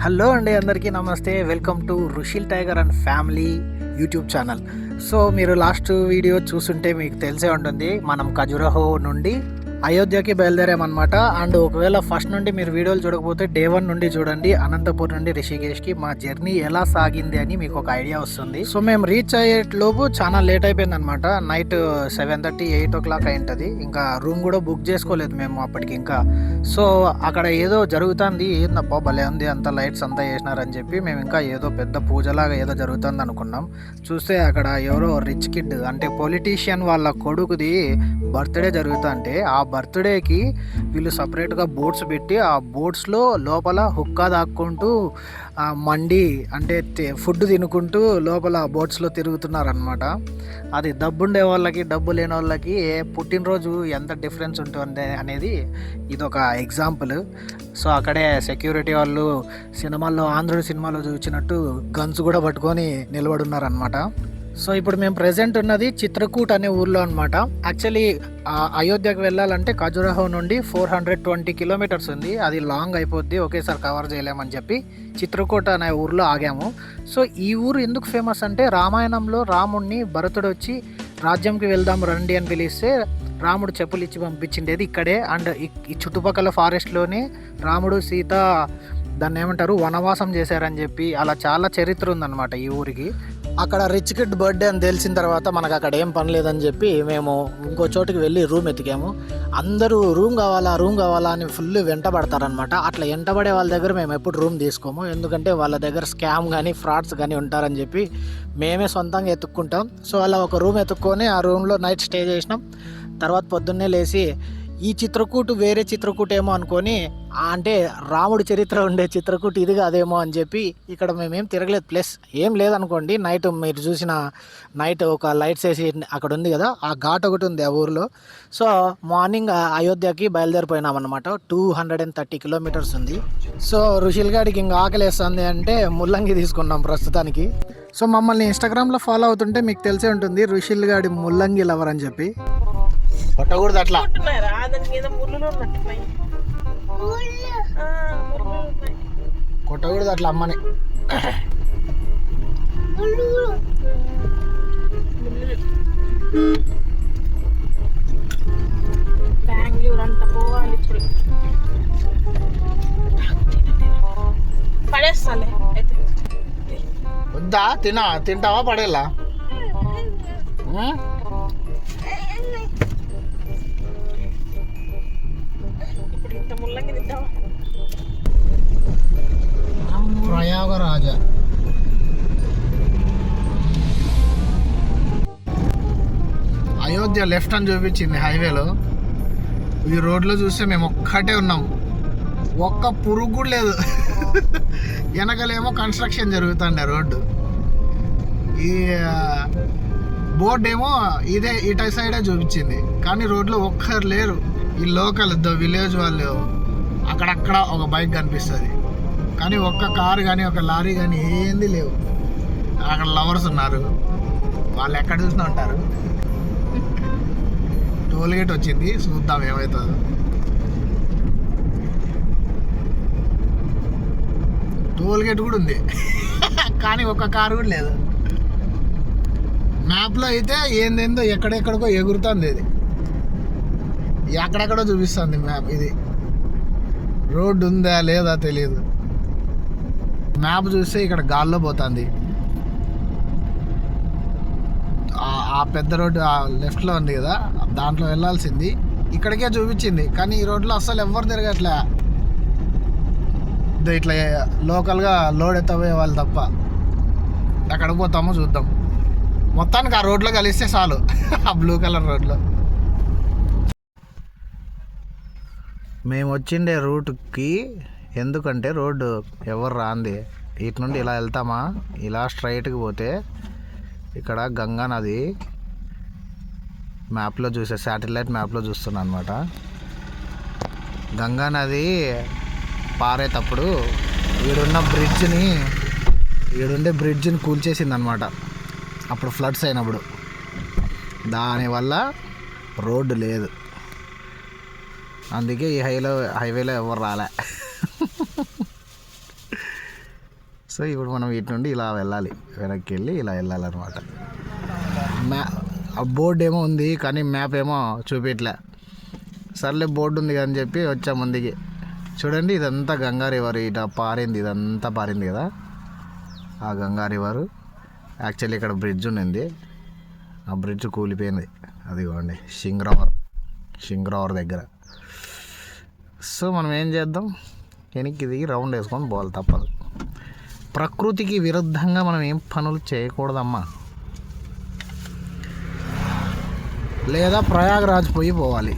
Hello అండి, అందరికీ నమస్తే. Welcome to Rushil tiger and family YouTube channel. So మీరు లాస్ట్ వీడియో చూస్తుంటే మీకు తెలిసే ఉంటుంది, మనం ఖజురహో నుండి అయోధ్యకి బయలుదేరామన్నమాట. అండ్ ఒకవేళ ఫస్ట్ నుండి మీరు వీడియోలు చూడకపోతే డే 1 నుండి చూడండి. అనంతపూర్ నుండి రిషికేష్కి మా జర్నీ ఎలా సాగింది అని మీకు ఒక ఐడియా వస్తుంది. సో మేము రీచ్ అయ్యే లోపు చాలా లేట్ అయిపోయింది అనమాట. Night 7:30, 8 o'clock అయింటది. ఇంకా రూమ్ కూడా బుక్ చేసుకోలేదు మేము అప్పటికి ఇంకా. సో అక్కడ ఏదో జరుగుతుంది, ఏందప్పా భలే ఉంది, అంత లైట్స్ అంతా వేసినారని చెప్పి మేము ఇంకా ఏదో పెద్ద పూజలాగా ఏదో జరుగుతుంది అనుకున్నాం. చూస్తే అక్కడ ఎవరో రిచ్ కిడ్ అంటే పొలిటీషియన్ వాళ్ళ కొడుకుది బర్త్డే జరుగుతుంటే ఆ బర్త్డేకి వీళ్ళు సపరేట్గా బోట్స్ పెట్టి ఆ బోట్స్లో లోపల హుక్కా దాక్కుంటూ మండి అంటే ఫుడ్ తినుకుంటూ లోపల బోట్స్లో తిరుగుతున్నారనమాట. అది డబ్బుండే వాళ్ళకి డబ్బు లేని వాళ్ళకి పుట్టినరోజు ఎంత డిఫరెన్స్ ఉంటుంది అనేది ఇదొక ఎగ్జాంపుల్. సో అక్కడే సెక్యూరిటీ వాళ్ళు సినిమాల్లో ఆంధ్రుడి సినిమాలో చూసినట్టు గన్స్ కూడా పట్టుకొని నిలబడున్నారనమాట. సో ఇప్పుడు మేము ప్రెజెంట్ ఉన్నది చిత్రకూట్ అనే ఊర్లో అనమాట. యాక్చువల్లీ అయోధ్యకు వెళ్ళాలంటే ఖజురహో నుండి 420 kilometers ఉంది. అది లాంగ్ అయిపోద్ది, ఒకేసారి కవర్ చేయలేమని చెప్పి చిత్రకూట్ అనే ఊర్లో ఆగాము. సో ఈ ఊరు ఎందుకు ఫేమస్ అంటే రామాయణంలో రాముడిని భరతుడు వచ్చి రాజ్యంకి వెళ్దాం రండి అని పిలిస్తే రాముడు చెప్పులు ఇచ్చి పంపించిండేది ఇక్కడే. అండ్ ఈ చుట్టుపక్కల ఫారెస్ట్లోనే రాముడు సీత దాన్ని ఏమంటారు వనవాసం చేశారని చెప్పి అలా చాలా చరిత్ర ఉందన్నమాట ఈ ఊరికి. అక్కడ రిచ్ కిడ్ బర్త్డే అని తెలిసిన తర్వాత మనకు అక్కడ ఏం పని లేదని చెప్పి మేము ఇంకో చోటుకి వెళ్ళి రూమ్ ఎతికాము. అందరూ రూమ్ కావాలా అని ఫుల్ వెంటబడతారనమాట. అట్లా వెంటబడే వాళ్ళ దగ్గర మేము ఎప్పుడు రూమ్ తీసుకోము, ఎందుకంటే వాళ్ళ దగ్గర స్కామ్ కానీ ఫ్రాడ్స్ కానీ ఉంటారని చెప్పి మేమే సొంతంగా ఎత్తుక్కుంటాం. సో అలా ఒక రూమ్ ఎత్తుక్కొని ఆ రూమ్లో నైట్ స్టే చేసినాం. తర్వాత పొద్దున్నే లేచి ఈ చిత్రకూటు వేరే చిత్రకూట ఏమో అనుకొని, అంటే రాముడి చరిత్ర ఉండే చిత్రకూట ఇది కాదేమో అని చెప్పి ఇక్కడ మేమేం తిరగలేదు. ప్లస్ ఏం లేదనుకోండి, నైట్ మీరు చూసిన నైట్ ఒక లైట్స్ వేసి అక్కడ ఉంది కదా, ఆ ఘాట్ ఒకటి ఉంది ఆ ఊరిలో. సో మార్నింగ్ అయోధ్యకి బయలుదేరిపోయినాం అనమాట. 230 kilometers ఉంది. సో రుషిల్ గాడికి ఇంకా ఆకలేస్తుంది అంటే ముల్లంగి తీసుకున్నాం ప్రస్తుతానికి. సో మమ్మల్ని ఇన్స్టాగ్రామ్లో ఫాలో అవుతుంటే మీకు తెలిసే ఉంటుంది రుషిల్ గాడి ముల్లంగి లవర్ అని చెప్పి. కొట్టకూడదు అట్లా, కొట్టకూడదు అట్లా అమ్మని. బెంగళూరు అంత పోవాలి ఇప్పుడు. పడేస్తాలే అయితే. వద్దా తింటావా పడేలా? ఇప్పుడు ఇంత ముల్లంగి తింటావా? ప్రయాగరాజ అయోధ్య లెఫ్ట్ అని చూపించింది హైవేలో. ఈ రోడ్లో చూస్తే మేము ఒక్కటే ఉన్నాం, ఒక్క పురుగు కూడా లేదు. వెనకలేమో కన్స్ట్రక్షన్ జరుగుతుండే రోడ్డు. ఈ బోర్డు ఏమో ఇదే ఇటు సైడే చూపించింది, కానీ రోడ్లో ఒక్కరు లేరు. ఈ లోకల్ విలేజ్ వాళ్ళు అక్కడక్కడ ఒక బైక్ కనిపిస్తుంది, కానీ ఒక్క కారు కానీ ఒక లారీ కానీ ఏంది లేవు. అక్కడ లవర్స్ ఉన్నారు, వాళ్ళు ఎక్కడ చూసినా ఉంటారు. టోల్ గేట్ వచ్చింది, చూద్దాం ఏమవుతుందో. టోల్ గేట్ కూడా ఉంది, కానీ ఒక్క కారు కూడా లేదు. మ్యాప్లో అయితే ఏందేందో ఎక్కడెక్కడికో ఎగురుతుంది, ఇది ఎక్కడెక్కడో చూపిస్తుంది మ్యాప్. ఇది రోడ్డు ఉందా లేదా తెలియదు. మ్యాప్ చూస్తే ఇక్కడ గాల్లో పోతుంది. ఆ పెద్ద రోడ్డు ఆ లెఫ్ట్లో ఉంది కదా, దాంట్లో వెళ్ళాల్సింది ఇక్కడికే చూపించింది, కానీ ఈ రోడ్లో అస్సలు ఎవ్వరు తిరగట్లే. ఇట్లా లోకల్గా లోడ్ ఎత్తపోయే వాళ్ళు తప్ప. ఎక్కడికి పోతామో చూద్దాం. మొత్తానికి ఆ రోడ్లో కలిస్తే చాలు, ఆ బ్లూ కలర్ రోడ్లో. మేము వచ్చిండే రూట్కి ఎందుకంటే రోడ్డు ఎవరు రాంది, ఇటు నుండి ఇలా వెళ్తామా, ఇలా స్ట్రైట్కి పోతే ఇక్కడ గంగా నది మ్యాప్లో చూసే శాటిలైట్ మ్యాప్లో చూస్తున్నాను అనమాట. గంగా నది పారేటప్పుడు ఈడుండే బ్రిడ్జ్ని కూల్చేసింది అనమాట అప్పుడు ఫ్లడ్స్ అయినప్పుడు. దానివల్ల రోడ్డు లేదు, అందుకే ఈ హైవేలో ఎవరు రాలే. సో ఇప్పుడు మనం వీటి నుండి ఇలా వెళ్ళాలి, వెనక్కి వెళ్ళి ఇలా వెళ్ళాలన్నమాట. బోర్డు ఏమో ఉంది కానీ మ్యాప్ ఏమో చూపించలే. సర్లే బోర్డు ఉంది అని చెప్పి వచ్చా ముందుకి. చూడండి ఇదంతా గంగా రివర్, ఇట పారింది, ఇదంతా పారింది కదా ఆ గంగా రివరు. యాక్చువల్లీ ఇక్కడ బ్రిడ్జ్ ఉండింది, ఆ బ్రిడ్జ్ కూలిపోయింది. అదిగోండి సింగ్రావర్ దగ్గర. సో మనం ఏం చేద్దాం, వెనక్కి దిగి రౌండ్ వేసుకొని పోవాలి, తప్పదు. ప్రకృతికి విరుద్ధంగా మనం ఏం పనులు చేయకూడదమ్మా. లేదా ప్రయాగరాజ్ పోవాలి.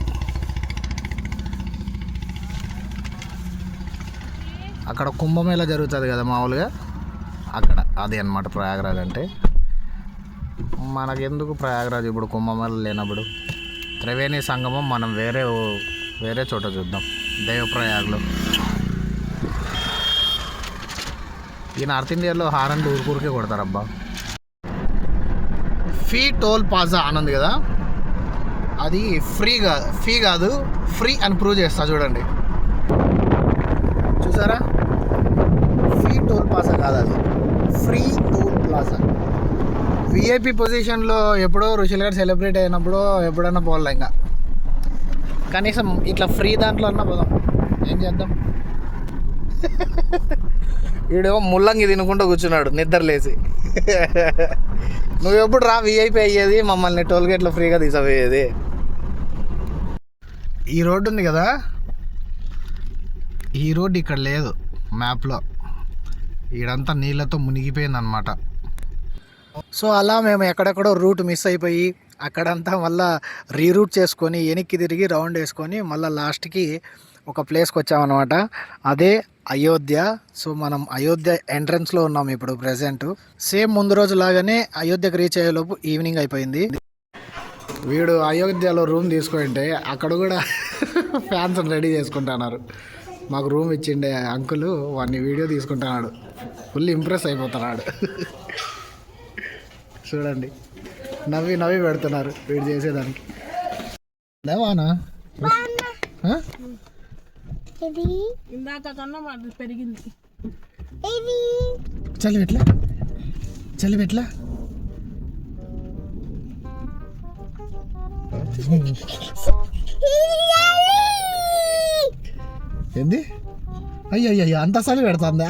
అక్కడ కుంభమేళా జరుగుతుంది కదా మామూలుగా, అక్కడ అది అన్నమాట ప్రయాగరాజ్ అంటే. మనకెందుకు ప్రయాగరాజ్ ఇప్పుడు కుంభమేళా లేనప్పుడు? త్రివేణి సంగమం మనం వేరే చోట చూద్దాం, దేవప్రయాగ్లో. ఈ నార్త్ ఇండియాలో హారన్ ఊరికే కొడతారబ్బా. ఫీ టోల్ ప్లాజా అన్నది కదా, అది ఫీ కాదు ఫ్రీ అని ప్రూవ్ చేస్తా చూడండి. చూసారా, ఫీ టోల్ ప్లాజా కాదు, అది ఫ్రీ టోల్ ప్లాజా. విఐపి పొజిషన్లో ఎప్పుడో రుషిల్ గారు సెలబ్రేట్ అయినప్పుడు ఎప్పుడన్నా పోలే, ఇంకా కనీసం ఇట్లా ఫ్రీ దాంట్లో అన్నా పోదాం. ఏం చేద్దాం, వీడేమో ముల్లంగి తినుకుంటూ కూర్చున్నాడు నిద్రలేసి. నువ్వెప్పుడు రా విఐపి అయ్యేది, మమ్మల్ని టోల్గేట్లో ఫ్రీగా తీసుకుపోయేది. ఈ రోడ్డు ఉంది కదా, ఈ రోడ్డు ఇక్కడ లేదు మ్యాప్లో, ఈడంతా నీళ్ళతో మునిగిపోయింది అనమాట. సో అలా మేము ఎక్కడెక్కడో రూట్ మిస్ అయిపోయి అక్కడంతా మళ్ళీ రీరూట్ చేసుకొని వెనక్కి తిరిగి రౌండ్ వేసుకొని మళ్ళీ లాస్ట్కి ఒక ప్లేస్కి వచ్చామన్నమాట, అదే అయోధ్య. సో మనం అయోధ్య ఎంట్రన్స్లో ఉన్నాం ఇప్పుడు ప్రజెంట్. సేమ్ ముందు రోజు లాగానే అయోధ్యకు రీచ్ అయ్యేలోపు ఈవినింగ్ అయిపోయింది. వీడు అయోధ్యలో రూమ్ తీసుకుంటే అక్కడ కూడా ఫ్యాన్స్ రెడీ చేసుకుంటున్నారు. మాకు రూమ్ ఇచ్చిండే అంకులు వాడిని వీడియో తీసుకుంటున్నాడు, ఫుల్ ఇంప్రెస్ అయిపోతున్నాడు. చూడండి నవ్వి పెడుతున్నారు వీడు చేసేదానికి. లేవానా ఇందాక కన్నా పెరిగింది. చలి పెట్లా ఏంది? అయ్యో అంత చలి పెడుతుందా?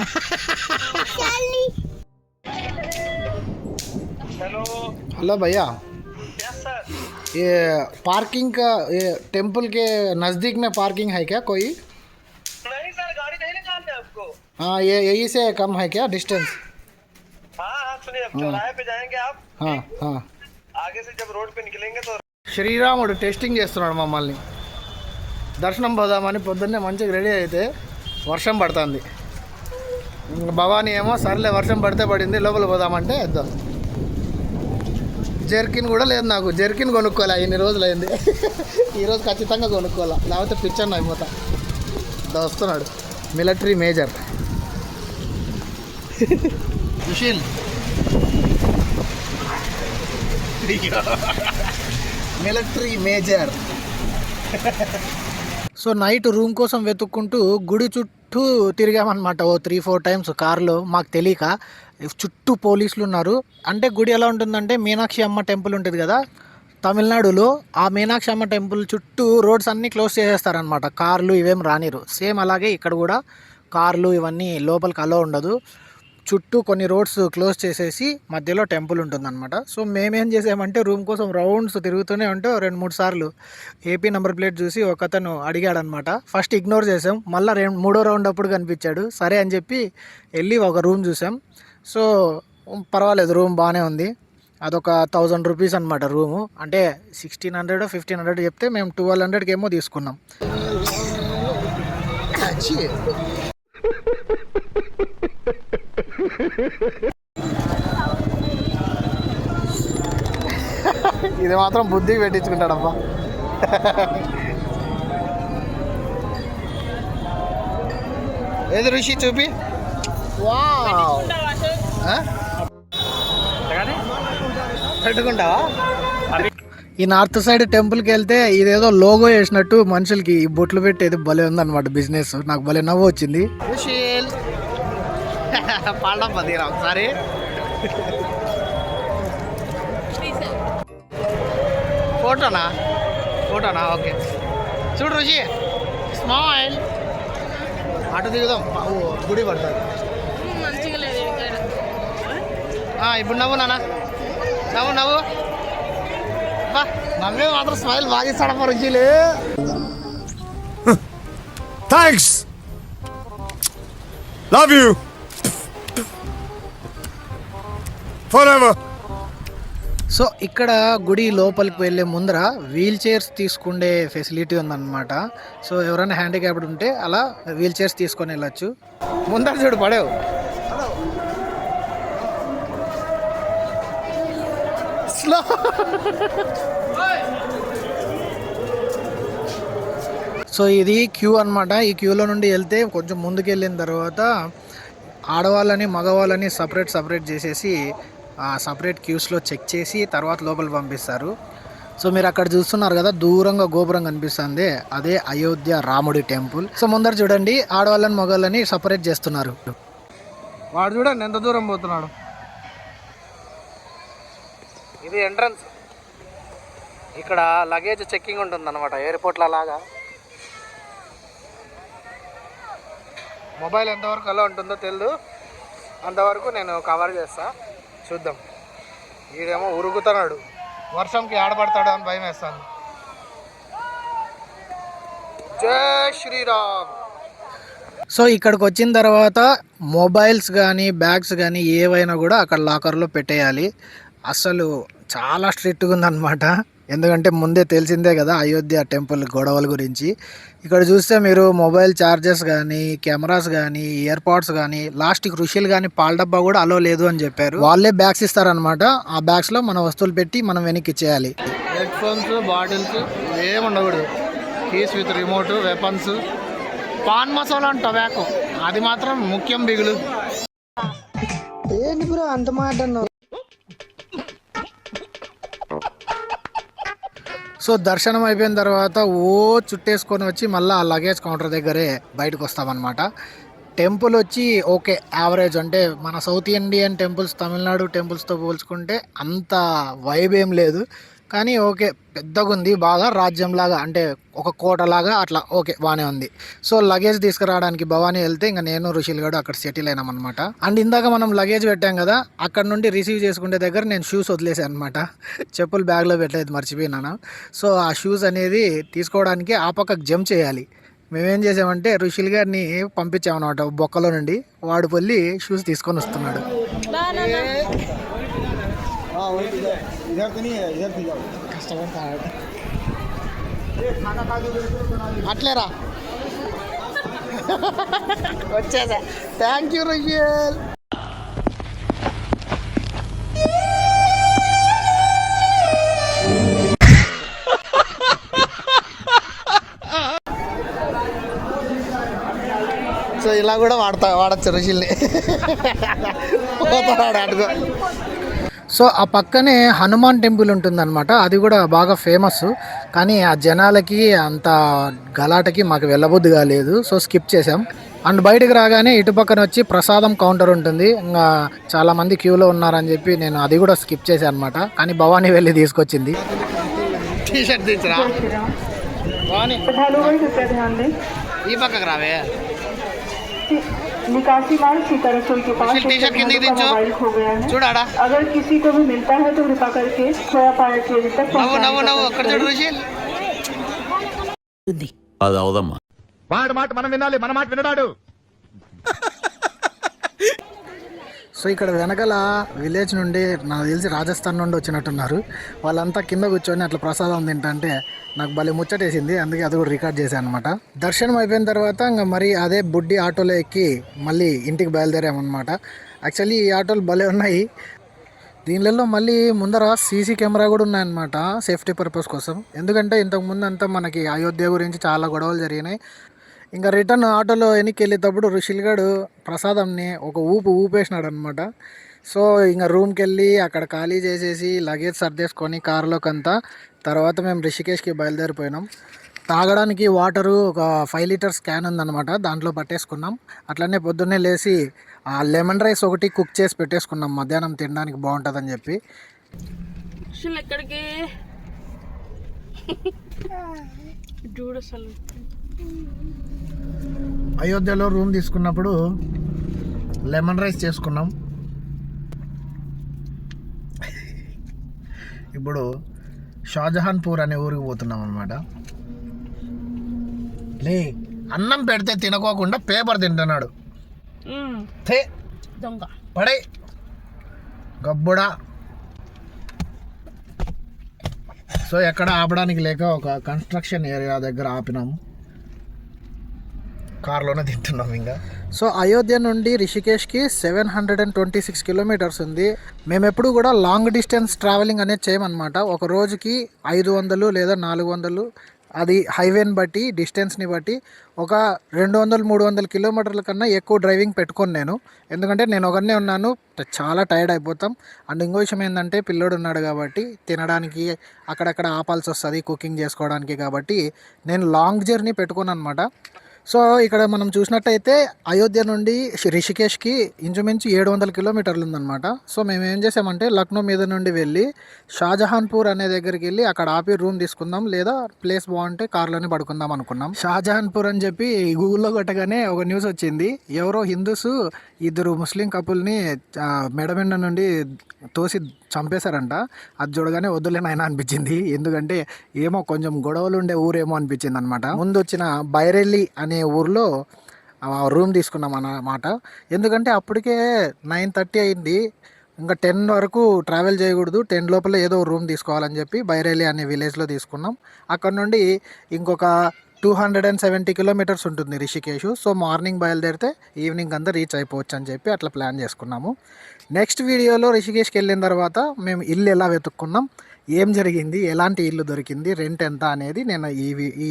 हेलो भैया, ये पार्किंग का ये टेंपल के नज़दीक में पार्किंग है क्या कोई? नहीं सर, गाड़ी नहीं निकालते आपको। हाँ, ये यही से कम है क्या डिस्टेंस? हाँ सुनिए, चौराहे पे जाएंगे आप। हाँ आगे से जब रोड पे निकलेंगे तो శ్రీరాముడు టెస్టింగ్ చేస్తున్నాడు మమ్మల్ని. దర్శనం పోదామని పొద్దున్నే మంచిగా రెడీ అయితే వర్షం పడుతుంది. భవానీ ఏమో సర్లే వర్షం పడితే పడింది లోపల పోదామంటే ఇద్దాం. జర్కిన్ కూడా లేదు నాకు, జర్కిన్ కొనుక్కోలే, ఇన్ని రోజులు అయింది. ఈరోజు ఖచ్చితంగా కొనుక్కోవాలా, లేకపోతే పిచ్చర్ అయిపోతా. వస్తున్నాడు military major Sushil. Military major. So night room కోసం వెతుక్కుంటూ గుడి చుట్టూ తిరిగామన్నమాట ఓ 3-4 టైమ్స్ కార్లో. మాకు తెలియక చుట్టూ పోలీసులు ఉన్నారు. అంటే గుడి ఎలా ఉంటుందంటే మీనాక్షి అమ్మ టెంపుల్ ఉంటుంది కదా తమిళనాడులో, ఆ మీనాక్షి అమ్మ టెంపుల్ చుట్టూ రోడ్స్ అన్నీ క్లోజ్ చేసేస్తారనమాట, కార్లు ఇవేం రానిరు. సేమ్ అలాగే ఇక్కడ కూడా కార్లు ఇవన్నీ లోపలికి అలో ఉండదు. చుట్టూ కొన్ని రోడ్స్ క్లోజ్ చేసేసి మధ్యలో టెంపుల్ ఉంటుందన్నమాట. సో మేమేం చేసామంటే రూమ్ కోసం రౌండ్స్ తిరుగుతూనే ఉంటే 2-3 సార్లు ఏపీ నెంబర్ ప్లేట్ చూసి ఒకతను అడిగాడనమాట. ఫస్ట్ ఇగ్నోర్ చేసాం, మళ్ళీ మూడో రౌండ్ అప్పుడు కనిపించాడు, సరే అని చెప్పి వెళ్ళి ఒక రూమ్ చూసాం. సో పర్వాలేదు, రూమ్ బాగానే ఉంది. అదొక 1000 రూపీస్ అనమాట రూము, అంటే 1600-1500 చెప్తే మేము 1200కి ఏమో తీసుకున్నాం. ఇది మాత్రం బుద్ధికి పెట్టించుకుంటాడబ్బా. ఏది ఋషి చూపి. పెట్టుకుంటావా? ఈ నార్త్ సైడ్ టెంపుల్కి వెళ్తే ఇదేదో లోగో వేసినట్టు మనుషులకి ఈ బొట్లు పెట్టేది భలే ఉందన్నమాట బిజినెస్. నాకు భలే నవ్వు వచ్చింది. ఒకసారి ఫోటోనా ఓకే. చూడు రుషి, స్మైల్. అటు దిగుదాం, గుడి పడుతుంది. మంచిగా లేదు ఇక్కడ. ఇప్పుడు నవ్వు నాన్న, నవ్వు బా. నవ్వే మాత్రం స్మైల్ బాగా ఇస్తాడమ్మా రుచిలే. Thanks, love you forever. So ఇక్కడ గుడి లోపలికి వెళ్ళే ముందర వీల్ చైర్స్ తీసుకునే ఫెసిలిటీ ఉందన్నమాట. సో ఎవరైనా హ్యాండిక్యాప్డ్ ఉంటే అలా వీల్ చైర్స్ తీసుకొని వెళ్ళచ్చు. ముందర చూడు పడేవు. స్లో. సో ఇది క్యూ అన్నమాట. ఈ క్యూలో నుండి వెళ్తే కొంచెం ముందుకు వెళ్ళిన తర్వాత ఆడవాళ్ళని మగవాళ్ళని సపరేట్ చేసేసి సపరేట్ క్యూస్లో చెక్ చేసి తర్వాత లోపల పంపిస్తారు. సో మీరు అక్కడ చూస్తున్నారు కదా, దూరంగా గోపురం కనిపిస్తుంది, అదే అయోధ్య రాముడి టెంపుల్. సో ముందర చూడండి, ఆడవాళ్ళని మగవాళ్ళని సపరేట్ చేస్తున్నారు. వాడు చూడండి ఎంత దూరం పోతున్నాడు. ఇది ఎంట్రన్స్. ఇక్కడ లగేజ్ చెక్కింగ్ ఉంటుంది అనమాట, ఎయిర్పోర్ట్ల లాగా. మొబైల్ ఎంతవరకు అలా ఉంటుందో తెలియదు, అంతవరకు నేను కవర్ చేస్తా. చూద్దాం. ఈడేమో ఉరుగుతున్నాడు, వర్షంకి ఆడబడతాడు అని భయం వేస్తాను. జై శ్రీరామ్. సో ఇక్కడికి వచ్చిన తర్వాత మొబైల్స్ కానీ బ్యాగ్స్ కానీ ఏవైనా కూడా అక్కడ లాకర్లో పెట్టేయాలి. అసలు చాలా స్ట్రిక్ట్గా ఉందన్నమాట. ఎందుకంటే ముందే తెలిసిందే కదా అయోధ్య టెంపుల్ గొడవల గురించి. ఇక్కడ చూస్తే మీరు మొబైల్ ఛార్జర్స్ కానీ, కెమెరాస్ కానీ, ఇయర్ పాడ్స్ కానీ, లాస్ట్కి రుషిలు కానీ పాల డబ్బా కూడా అలో లేదు అని చెప్పారు. వాళ్ళే బ్యాగ్స్ ఇస్తారనమాట. ఆ బ్యాగ్స్లో మన వస్తువులు పెట్టి మనం వెనక్కి ఇచ్చేయాలి. హెడ్ ఫోన్స్, బాటిల్స్ ఏమి ఉండకూడదు. Keys with remote, weapons, pan masala and tobacco అది మాత్రం ముఖ్యం బిగులు. ఏంటి బ్రో అంత మాట అన్నావు? సో దర్శనం అయిపోయిన తర్వాత చుట్టేసుకొని వచ్చి మళ్ళీ ఆ లగేజ్ కౌంటర్ దగ్గరే బయటకు వస్తామన్నమాట. టెంపుల్ వచ్చి ఓకే యావరేజ్, అంటే మన సౌత్ ఇండియన్ టెంపుల్స్, తమిళనాడు టెంపుల్స్తో పోల్చుకుంటే అంత వైబ్ ఏం లేదు, కానీ ఓకే పెద్దగా ఉంది, బాగా రాజ్యంలాగా, అంటే ఒక కోటలాగా అట్లా ఓకే బాగానే ఉంది. సో లగేజ్ తీసుకురావడానికి భవానీ వెళ్తే ఇంకా నేను రుషిల్ గడు అక్కడ సెటిల్ అయినాం అనమాట. అండ్ ఇందాక మనం లగేజ్ పెట్టాం కదా, అక్కడ నుండి రిసీవ్ చేసుకునే దగ్గర నేను షూస్ వదిలేసాను అనమాట. చెప్పులు బ్యాగ్లో పెట్టలేదు, మర్చిపోయినాను. సో ఆ షూస్ అనేది తీసుకోవడానికి ఆ పక్కకు జంప్ చేయాలి. మేమేం చేసామంటే రుషిల్ గారిని పంపించామన్నమాట బొక్కలో నుండి. వాడు వెళ్ళి షూస్ తీసుకొని వస్తున్నాడు. అట్లేరా వచ్చేసా. Thank you Rushil. సో ఇలా కూడా వాడచ్చు రుషిల్ని. పోతాడు అడుగు. సో ఆ పక్కనే హనుమాన్ టెంపుల్ ఉంటుందన్నమాట. అది కూడా బాగా ఫేమస్, కానీ ఆ జనాలకి అంత గలాటకి మాకు వెళ్ళబుద్ధి కాలేదు. సో స్కిప్ చేసాం. అండ్ బయటకు రాగానే ఇటు పక్కన వచ్చి ప్రసాదం కౌంటర్ ఉంటుంది. ఇంకా చాలామంది క్యూలో ఉన్నారని చెప్పి నేను అది కూడా స్కిప్ చేశాను అనమాట. కానీ భవానీ వెళ్ళి తీసుకొచ్చింది. టీషర్ట్ తీసిరా భవానీ, ఈ పక్కకు రావే. निकासी मार्ग सीतारसोई के पास मोबाइल खो गया है। చూడాడా अगर किसी को भी मिलता है तो कृपा करके खोया पाया केंद्र तक అక్కడ చూడు రుషిల్. అది అవదమ్మా, వాడి మాట మనం వినాలి, మన మాట వినడాడు. సో ఇక్కడ వెనకాల విలేజ్ నుండి నాకు తెలిసి రాజస్థాన్ నుండి వచ్చినట్టున్నారు. వాళ్ళంతా కింద కూర్చొని అట్లా ప్రసాదం తింటే నాకు భలే ముచ్చటేసింది. అందుకే అది కూడా రికార్డ్ చేశాను అనమాట. దర్శనం అయిపోయిన తర్వాత ఇంకా మరి అదే బుడ్డి ఆటోలో ఎక్కి మళ్ళీ ఇంటికి బయలుదేరామన్నమాట. యాక్చువల్లీ ఈ ఆటోలు భలే ఉన్నాయి. దీనిలో మళ్ళీ ముందర సీసీ కెమెరా కూడా ఉన్నాయన్నమాట, సేఫ్టీ పర్పస్ కోసం. ఎందుకంటే ఇంతకుముందు అంతా మనకి అయోధ్య గురించి చాలా గొడవలు జరిగినాయి. ఇంకా రిటర్న్ ఆటోలో వెనక్కి వెళ్ళేటప్పుడు రుషిల్ గడు ప్రసాదంని ఒక ఊపేసినాడు అనమాట. సో ఇంకా రూమ్కి వెళ్ళి అక్కడ ఖాళీ చేసేసి లగేజ్ సర్దేసుకొని కార్లోకంతా తర్వాత మేము రిషికేష్కి బయలుదేరిపోయినాం. తాగడానికి వాటరు ఒక 5 లీటర్స్ క్యాన్ ఉందన్నమాట, దాంట్లో పట్టేసుకున్నాం. అట్లనే పొద్దున్నే లేచి ఆ లెమన్ రైస్ ఒకటి కుక్ చేసి పెట్టేసుకున్నాం, మధ్యాహ్నం తినడానికి బాగుంటుందని చెప్పి. అసలు ఎక్కడికి చూడు అసలు అయోధ్యలో రూమ్ తీసుకున్నప్పుడు లెమన్ రైస్ చేసుకున్నాం. ఇప్పుడు షాజహాన్పూర్ అనే ఊరికి పోతున్నాం అనమాట. లే అన్నం పెడితే తినకోకుండా పేపర్ తింటున్నాడు. థే దొంగ పడే గబ్బుడా. సో ఎక్కడ ఆపడానికి లేక ఒక కన్స్ట్రక్షన్ ఏరియా దగ్గర ఆపినాము, కార్లోనే తింటున్నాం ఇంకా. సో అయోధ్య నుండి రిషికేష్కి 726 కిలోమీటర్స్ ఉంది. మేము ఎప్పుడు కూడా లాంగ్ డిస్టెన్స్ ట్రావెలింగ్ అనేది చేయమన్నమాట. ఒక రోజుకి 500 లేదా 400, అది హైవేని బట్టి డిస్టెన్స్ని బట్టి ఒక 200-300 కిలోమీటర్ల కన్నా ఎక్కువ డ్రైవింగ్ పెట్టుకోను నేను, ఎందుకంటే నేను ఒకనే ఉన్నాను, చాలా టైర్డ్ అయిపోతాం. అండ్ ఇంకో విషయం ఏంటంటే పిల్లోడు ఉన్నాడు కాబట్టి తినడానికి అక్కడక్కడ ఆపాల్సి వస్తుంది కుకింగ్ చేసుకోవడానికి, కాబట్టి నేను లాంగ్ జర్నీ పెట్టుకోను అనమాట. సో ఇక్కడ మనం చూసినట్టయితే అయోధ్య నుండి రిషికేష్కి ఇంచుమించు 700 కిలోమీటర్లు ఉందన్నమాట. సో మేము ఏం చేసామంటే లక్నో మీద నుండి వెళ్ళి షాజహాన్పూర్ అనే దగ్గరికి వెళ్ళి అక్కడ ఆపి రూమ్ తీసుకుందాం, లేదా ప్లేస్ బాగుంటే కార్లోనే పడుకుందాం అనుకున్నాం. షాజహాన్పూర్ అని చెప్పి గూగుల్లో కొట్టగానే ఒక న్యూస్ వచ్చింది, ఎవరో హిందూస్ 2 ముస్లిం కపుల్ని మెడమెండ నుండి తోసి చంపేశారంట. అది చూడగానే వద్దులేనైనా అనిపించింది, ఎందుకంటే ఏమో కొంచెం గొడవలు ఉండే ఊరేమో అనిపించింది అనమాట. ముందు వచ్చిన బైరెల్లి అనే ఊర్లో రూమ్ తీసుకున్నాం అన్నమాట. ఎందుకంటే అప్పటికే 9:30 అయింది, ఇంకా 10 వరకు ట్రావెల్ చేయకూడదు, 10 లోపల ఏదో రూమ్ తీసుకోవాలని చెప్పి బైరెల్లి అనే విలేజ్లో తీసుకున్నాం. అక్కడ నుండి ఇంకొక 270 కిలోమీటర్స్ ఉంటుంది రిషికేష్. సో మార్నింగ్ బయలుదేరితే ఈవినింగ్ అంతా రీచ్ అయిపోవచ్చు అని చెప్పి అట్లా ప్లాన్ చేసుకున్నాము. నెక్స్ట్ వీడియోలో రిషికేష్కి వెళ్ళిన తర్వాత మేము ఇల్లు ఎలా వెతుక్కున్నాం, ఏం జరిగింది, ఎలాంటి ఇల్లు దొరికింది, రెంట్ ఎంత అనేది నేను ఈ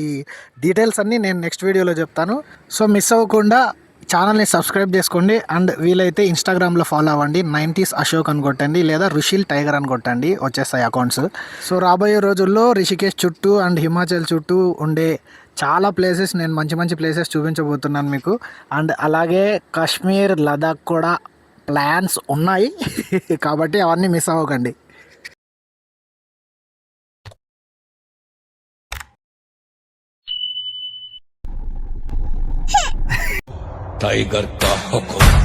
డీటెయిల్స్ అన్నీ నేను నెక్స్ట్ వీడియోలో చెప్తాను. సో మిస్ అవ్వకుండా ఛానల్ని సబ్స్క్రైబ్ చేసుకోండి. అండ్ వీలైతే ఇన్స్టాగ్రామ్లో ఫాలో అవ్వండి, 90s అశోక్ అని కొట్టండి, లేదా రుషిల్ టైగర్ అని కొట్టండి, వచ్చేస్తాయి అకౌంట్స్. సో రాబోయే రోజుల్లో రిషికేష్ చుట్టూ అండ్ హిమాచల్ చుట్టూ ఉండే చాలా ప్లేసెస్, నేను మంచి మంచి ప్లేసెస్ చూపించబోతున్నాను మీకు. అండ్ అలాగే కాశ్మీర్, లదాఖ్ కూడా ప్లాన్స్ ఉన్నాయి కాబట్టి అవన్నీ మిస్ అవ్వకండి. टाइगर का हुक्म